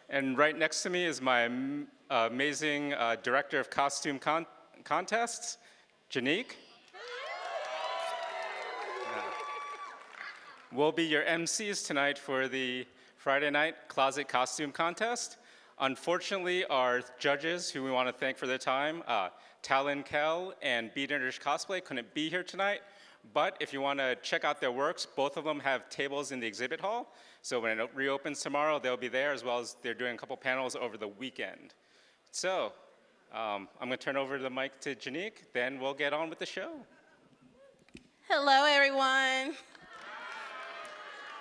And right next to me is my amazing director of costume contests, Janique. We'll be your MCs tonight for the Friday night closet costume contest. Unfortunately, our judges, who we want to thank for their time, Talon Kell and Beat Irish Cosplay, couldn't be here tonight. But if you want to check out their works, both of them have tables in the exhibit hall. So when it reopens tomorrow, they'll be there, as well as they're doing a couple panels over the weekend. So I'm going to turn over the mic to Janique, then we'll get on with the show. Hello, everyone.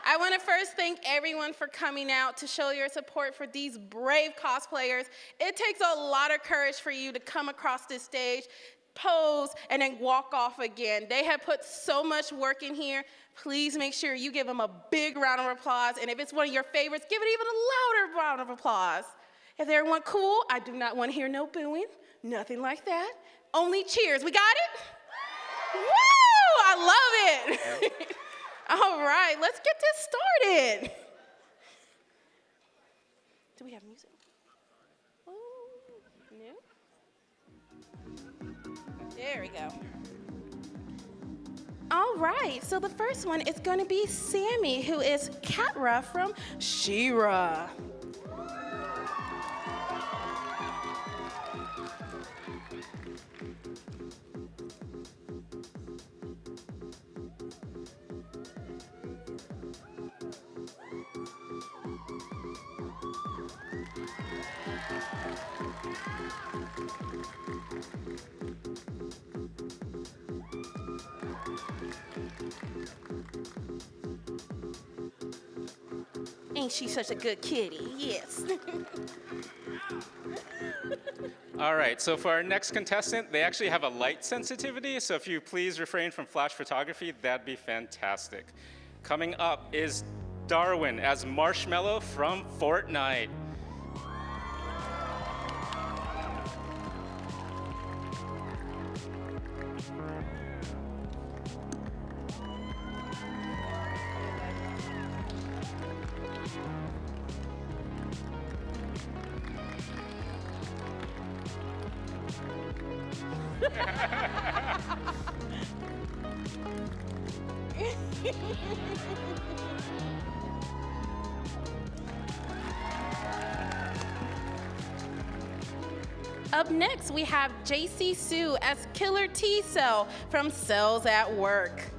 I want to first thank everyone for coming out to show your support for these brave cosplayers. It takes a lot of courage for you to come across this stage, pose, and then walk off again. They have put so much work in here. Please make sure you give them a big round of applause. And if it's one of your favorites, give it even a louder round of applause. Is everyone cool? I do not want to hear no booing, nothing like that. Only cheers. We got it? Woo! I love it. All right, let's get this started. Do we have music? Ooh, no? There we go. All right, so the first one is going to be Sammy, who is Catra from She-Ra. Ain't she such a good kitty? Yes. All right, so for our next contestant, they actually have a light sensitivity, so if you please refrain from flash photography, that'd be fantastic. Coming up is Darwin as Marshmallow from Fortnite. Up next, we have JC Sue as Killer T-Cell from Cells at Work.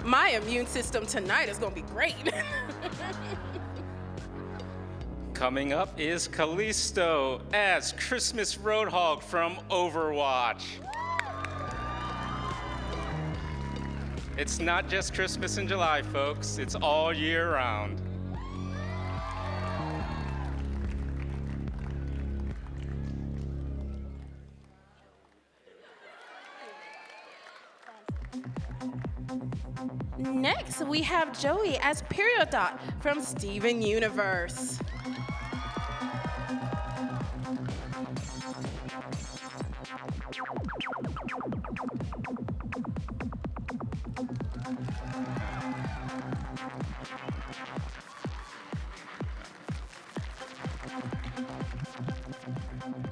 My immune system tonight is going to be great. Coming up is Callisto as Christmas Roadhog from Overwatch. It's not just Christmas in July, folks. It's all year round. Next, we have Joey as Periodot from Steven Universe.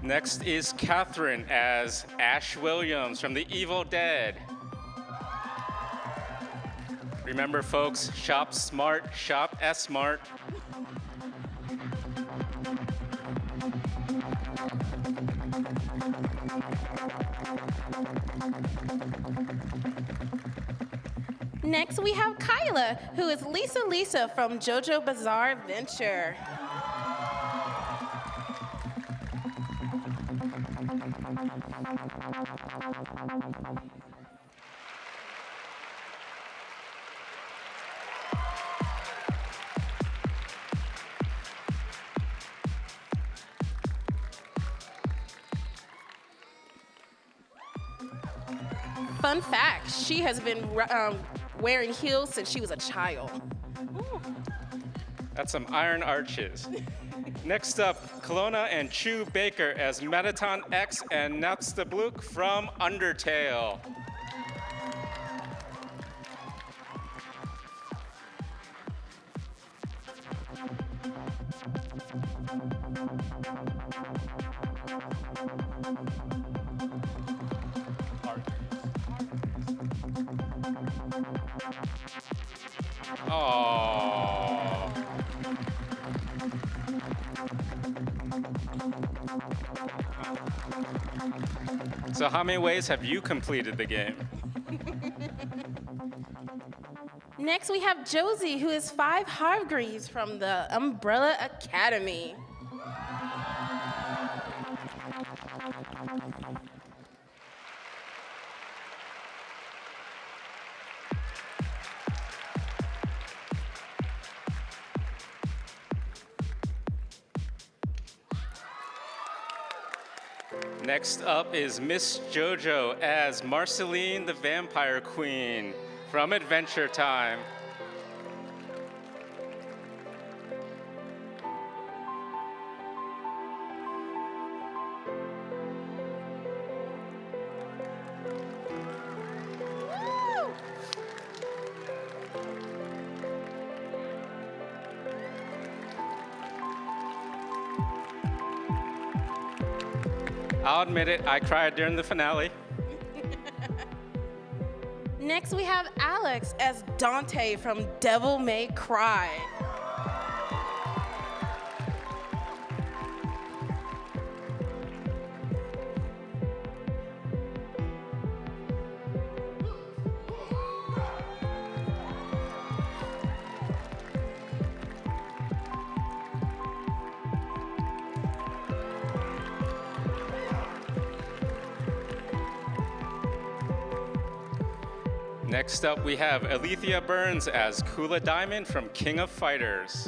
Next is Catherine as Ash Williams from The Evil Dead. Remember, folks, shop smart, shop S-smart. Next, we have Kyla, who is Lisa from JoJo Bizarre Adventure. Fun fact, she has been wearing heels since she was a child. That's some iron arches. Next up, Kelowna and Chew Baker as Metaton X and Napstablook from Undertale. Oh. So how many ways have you completed the game? Next, we have Josie, who is 5 Hargreaves from the Umbrella Academy. Next up is Miss JoJo as Marceline the Vampire Queen from Adventure Time. I'll admit it, I cried during the finale. Next, we have Alex as Dante from Devil May Cry. Next up, we have Alethea Burns as Kula Diamond from King of Fighters.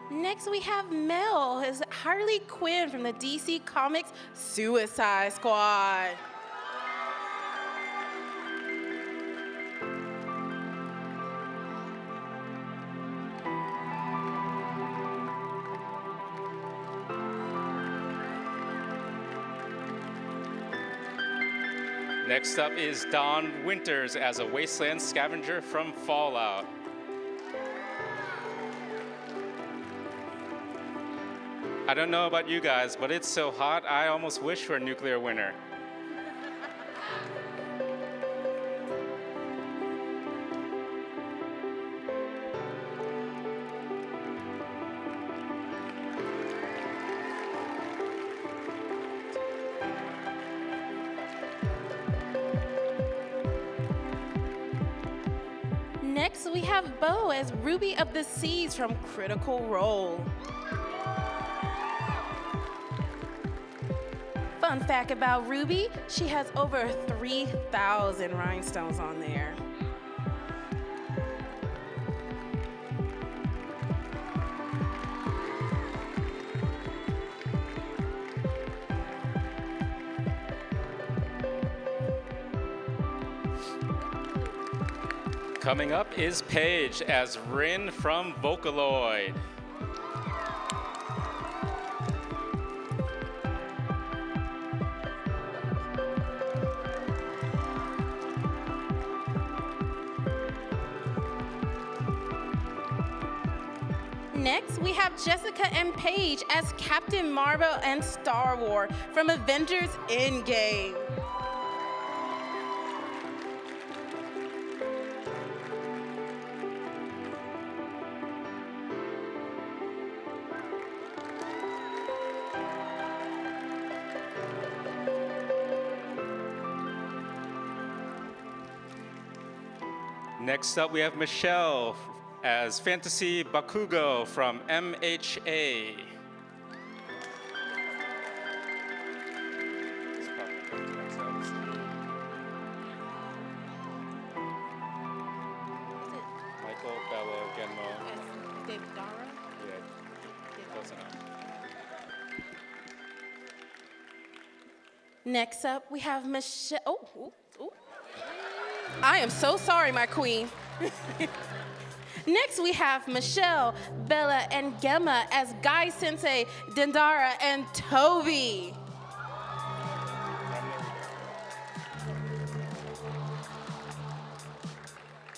Next, we have Mel as Harley Quinn from the DC Comics Suicide Squad. Next up is Dawn Winters as a wasteland scavenger from Fallout. I don't know about you guys, but it's so hot, I almost wish for a nuclear winter. Next, we have Bo as Ruby of the Seas from Critical Role. Fun fact about Ruby, she has over 3,000 rhinestones on there. Coming up is Paige as Rin from Vocaloid. Next, we have Jessica and Paige as Captain Marvel and Star Wars from Avengers Endgame. Next up, we have Michelle as Fantasy Bakugo from MHA. Dara? Yeah, close enough. Next up, we have Michelle. Oh, ooh, ooh. I am so sorry, my queen. Next, we have Michelle, Bella, and Gemma as Guy Sensei, Dendara, and Toby.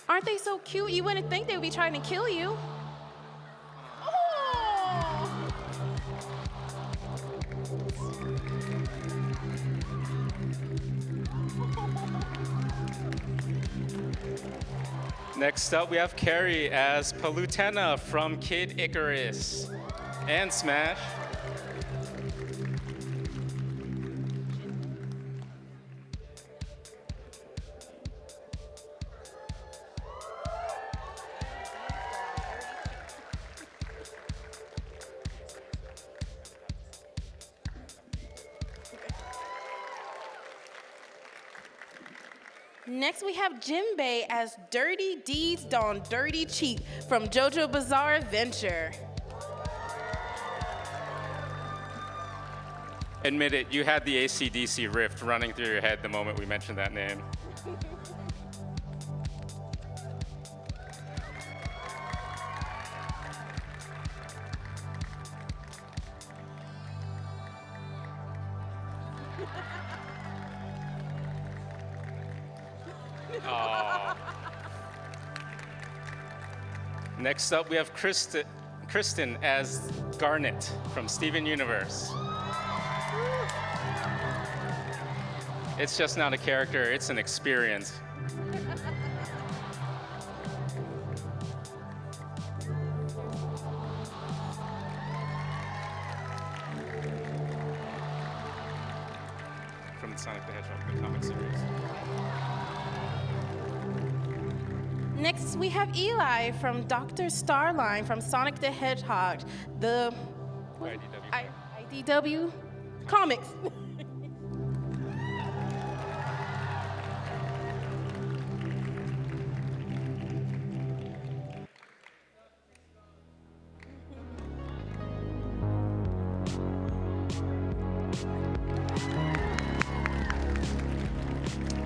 Aren't they so cute? You wouldn't think they would be trying to kill you. Oh. Next up, we have Carrie as Palutena from Kid Icarus and Smash. Next, we have Jinbei as Dirty Deeds Don Dirty Cheat from JoJo Bizarre Adventure. Admit it, you had the AC/DC rift running through your head the moment we mentioned that name. Aw. Next up, we have Kristen as Garnet from Steven Universe. It's just not a character, it's an experience. From the Sonic the Hedgehog, the comic series. Next, we have Eli from Dr. Starline from Sonic the Hedgehog, the IDW comics.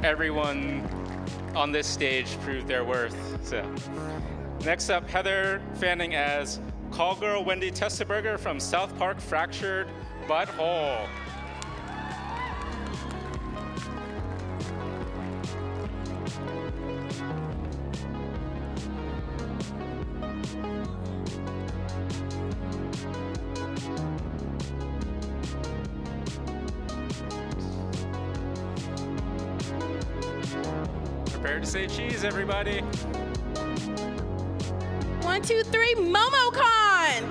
Everyone on this stage proved their worth. So, next up, Heather Fanning as Call Girl Wendy Testaberger from South Park Fractured Butthole. Prepare to say cheese, everybody. 1, 2, 3, MomoCon!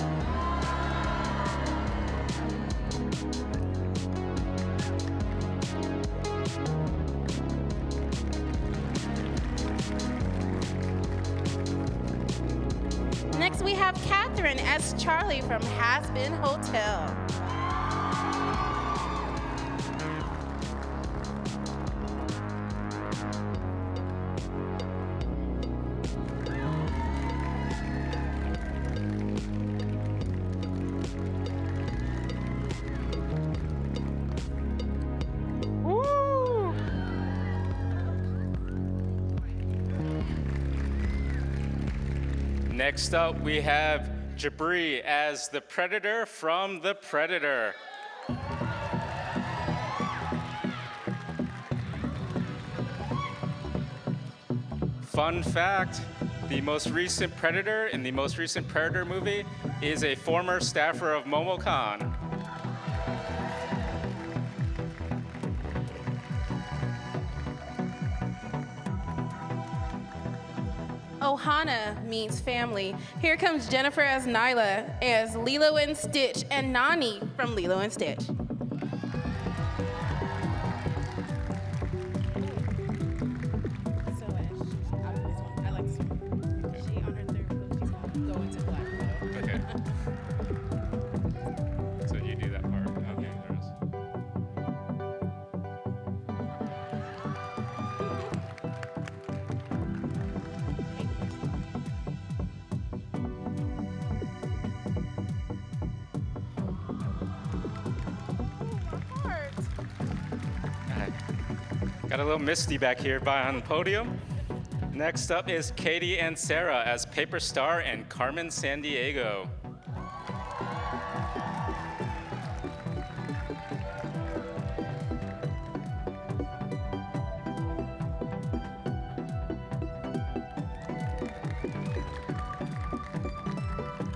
Next, we have Catherine as Charlie from Has Been Hotel. Next up, we have Jabri as the Predator from The Predator. Fun fact, the most recent Predator in the most recent Predator movie is a former staffer of MomoCon. Ohana means family. Here comes Jennifer as Nyla, as Lilo and Stitch, and Nani from Lilo and Stitch. Okay. So you do that part. Okay, the rest. Got a little misty back here on the podium. Next up is Katie and Sarah as Paper Star and Carmen Sandiego.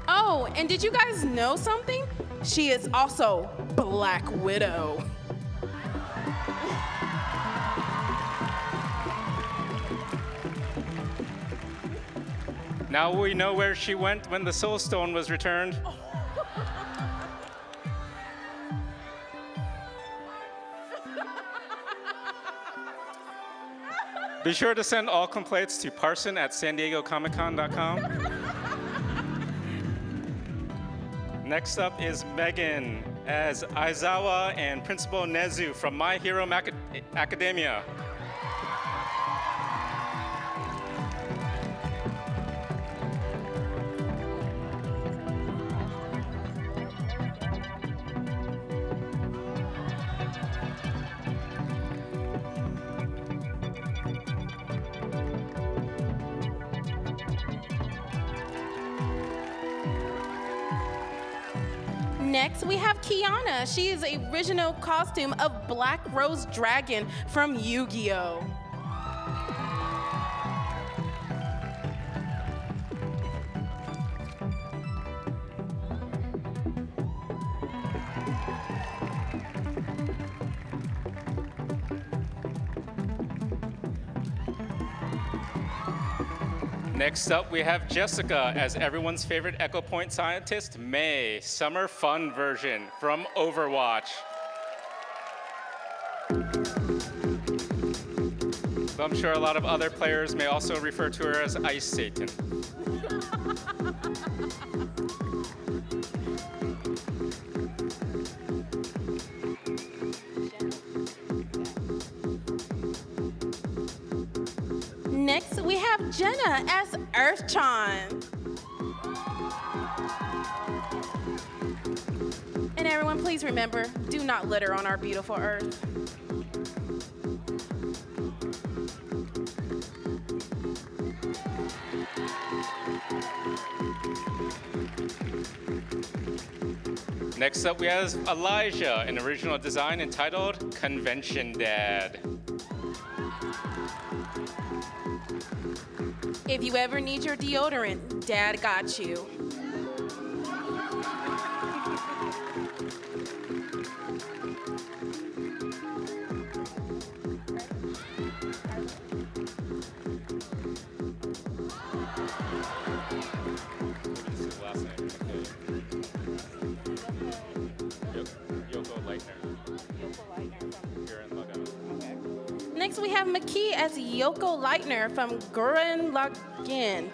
Oh, and did you guys know something? She is also Black Widow. Now we know where she went when the Soul Stone was returned. Be sure to send all complaints to parson@sandiegocomicon.com. Next up is Megan as Aizawa and Principal Nezu from My Hero Academia. Next, we have Kiana. She is the original costume of Black Rose Dragon from Yu-Gi-Oh! Next up, we have Jessica as everyone's favorite Echo Point scientist, May, Summer Fun version from Overwatch. So I'm sure a lot of other players may also refer to her as Ice Satan. Next, we have Jenna as Earthchan. And everyone, please remember, do not litter on our beautiful Earth. Next up, we have Elijah, an original design entitled Convention Dad. If you ever need your deodorant, Dad got you. Next, we have Maki as Yoko Leitner from Gurren Lagann.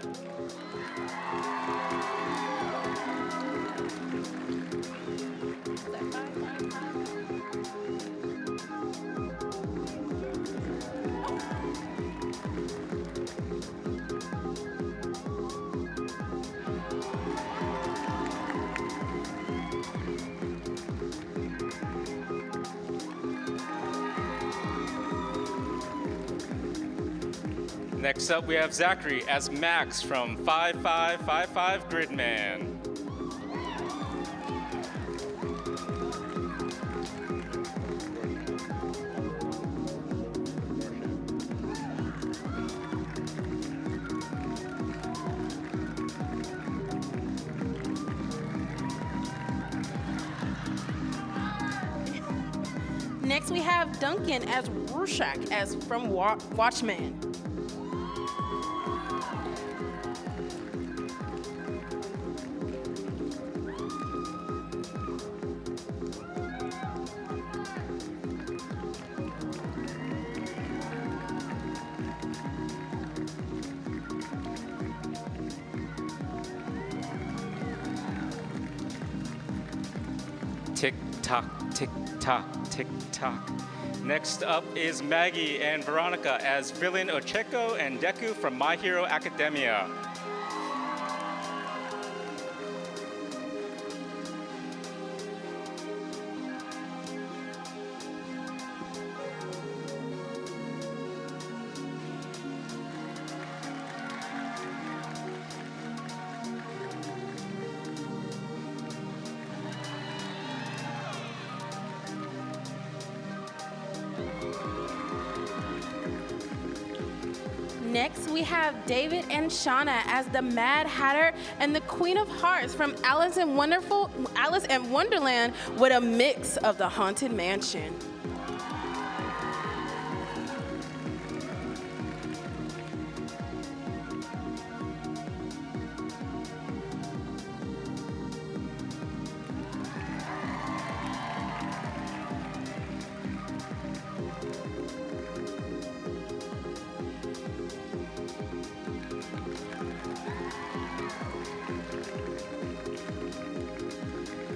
Next up, we have Zachary as Max from 5555 Gridman. Next, we have Duncan as Rorschach as from Watchmen. Tick tock, tick tock, tick tock. Next up is Maggie and Veronica as villain Ocheko and Deku from My Hero Academia. Next, we have David and Shauna as the Mad Hatter and the Queen of Hearts from Alice in Wonderland with a mix of the Haunted Mansion.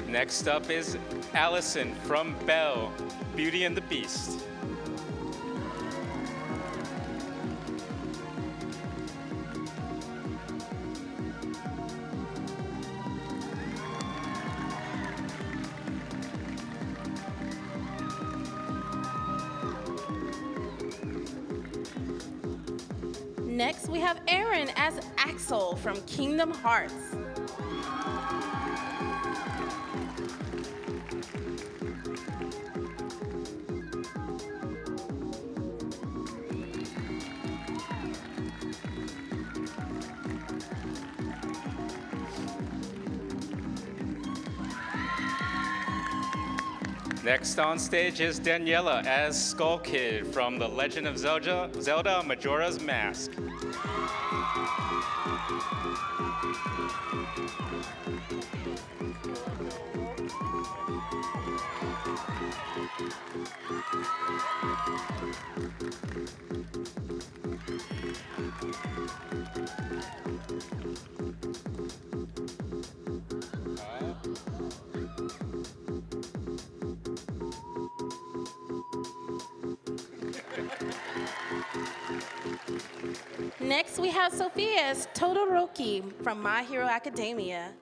Next up is Allison from Belle, Beauty and the Beast. Next, we have Aaron as Axel from Kingdom Hearts. Next on stage is Daniela as Skull Kid from The Legend of Zelda Majora's Mask. Next, we have Sophia as Todoroki from My Hero Academia.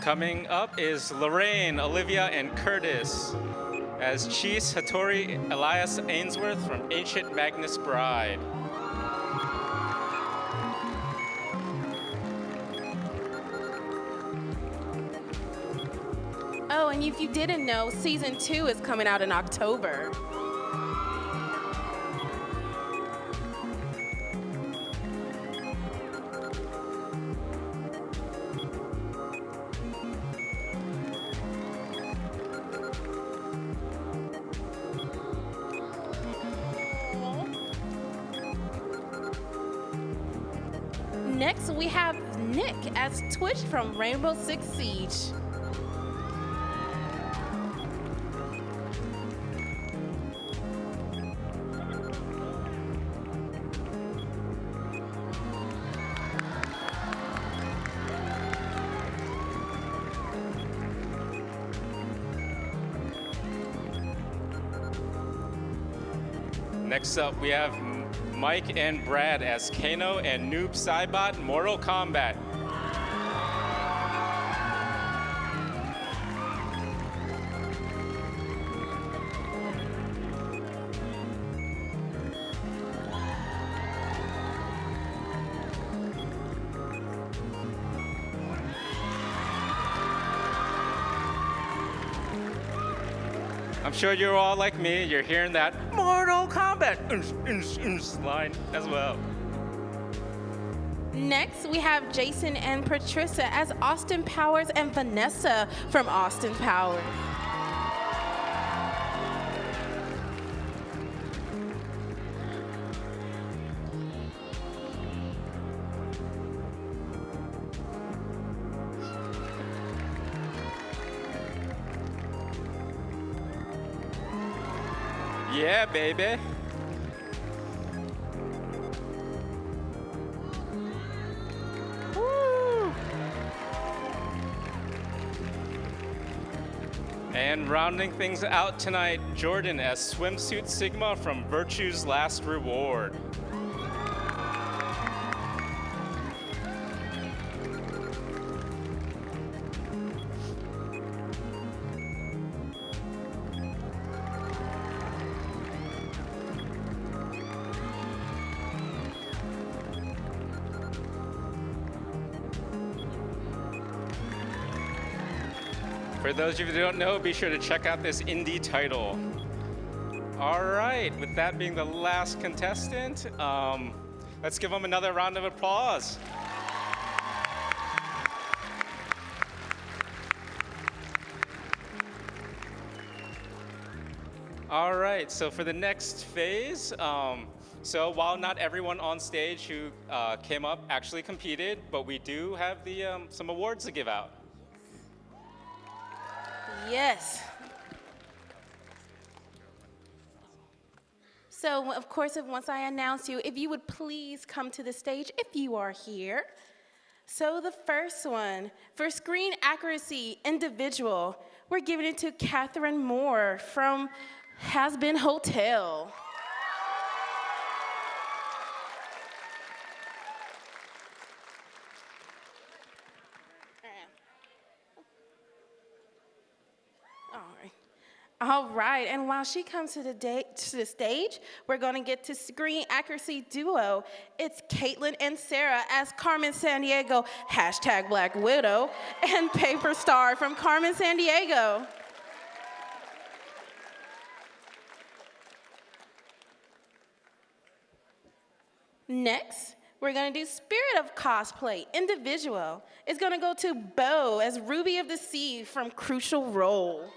Coming up is Lorraine, Olivia, and Curtis as Cheese Hattori Elias Ainsworth from Ancient Magnus Bride. Oh, and if you didn't know, season 2 is coming out in October. Next, we have Nick as Twitch from Rainbow Six Siege. Next up, we have Mike and Brad as Kano and Noob Saibot Mortal Kombat. I'm sure you're all like me, you're hearing that Mortal Kombat line as well. Next, we have Jason and Patricia as Austin Powers and Vanessa from Austin Powers. Yeah, baby. Woo! And rounding things out tonight, Jordan as Swimsuit Sigma from Virtue's Last Reward. For those of you who don't know, be sure to check out this indie title. All right, with that being the last contestant, let's give them another round of applause. All right, so for the next phase, so while not everyone on stage who came up actually competed, but we do have some awards to give out. Yes. So, of course, once I announce you, if you would please come to the stage if you are here. So the first one, for screen accuracy individual, we're giving it to Catherine Moore from Has Been Hotel. All right, and while she comes to the stage, we're gonna get to screen accuracy duo. It's Caitlin and Sarah as Carmen Sandiego, hashtag Black Widow, and Paper Star from Carmen Sandiego. Next, we're gonna do Spirit of Cosplay, individual. It's gonna go to Bo as Ruby of the Sea from Crucial Role.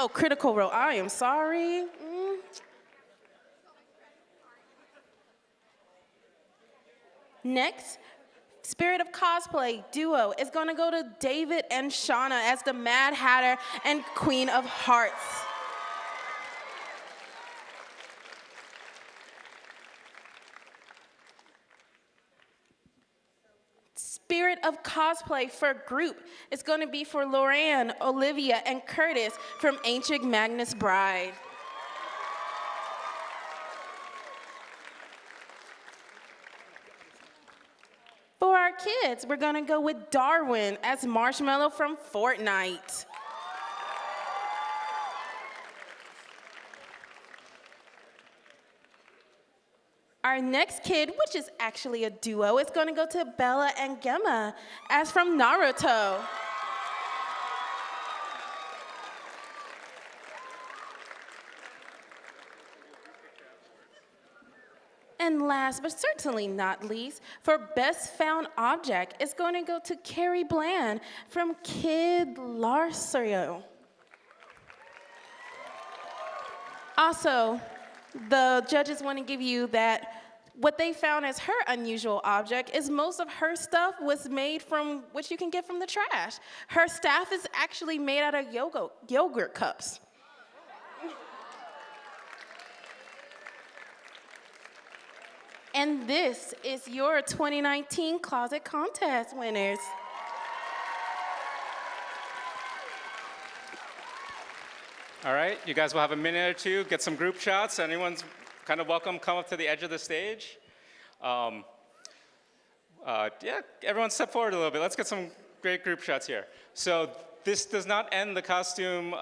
Oh, Critical Role, I am sorry. Next, Spirit of Cosplay duo is gonna go to David and Shauna as the Mad Hatter and Queen of Hearts. Spirit of Cosplay for group is going to be for Lorianne, Olivia, and Curtis from Ancient Magnus Bride. For our kids, we're going to go with Darwin as Marshmallow from Fortnite. Our next kid, which is actually a duo, is going to go to Bella and Gemma, as from Naruto. And last, but certainly not least, for Best Found Object, it's going to go to Carrie Bland from Kid Larcio. Also, the judges want to give you that what they found as her unusual object is most of her stuff was made from what you can get from the trash. Her staff is actually made out of yogurt cups. And this is your 2019 Closet Contest winners. All right, you guys will have a minute or two, get some group shots. Anyone's kind of welcome, come up to the edge of the stage. Yeah, everyone step forward a little bit. Let's get some great group shots here. So this does not end the costume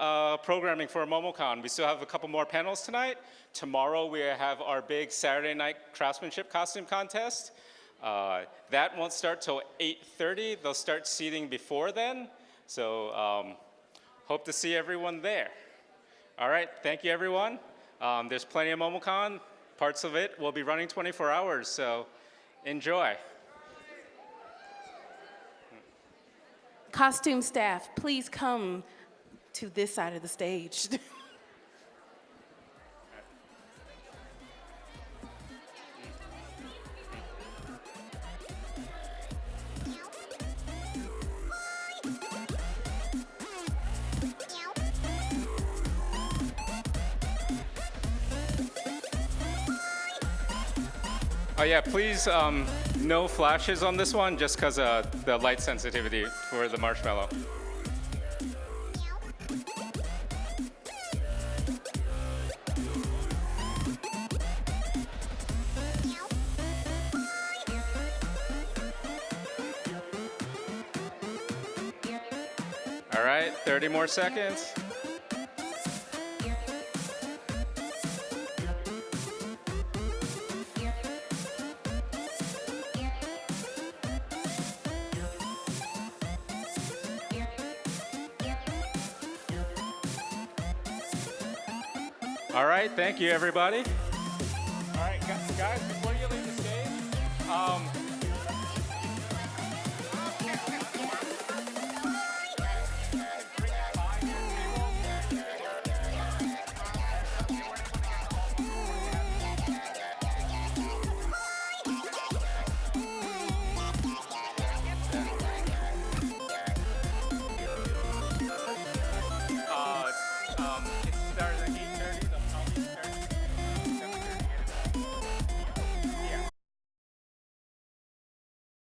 programming for MomoCon. We still have a couple more panels tonight. Tomorrow we have our big Saturday night craftsmanship costume contest. That won't start till 8:30. They'll start seating before then. So hope to see everyone there. All right, thank you everyone. There's plenty of MomoCon. Parts of it will be running 24 hours, so enjoy. Costume staff, please come to this side of the stage. Oh yeah, please, no flashes on this one, just because the light sensitivity for the marshmallow. All right, 30 more seconds. All right, thank you, everybody. All right, guys, before you leave the stage,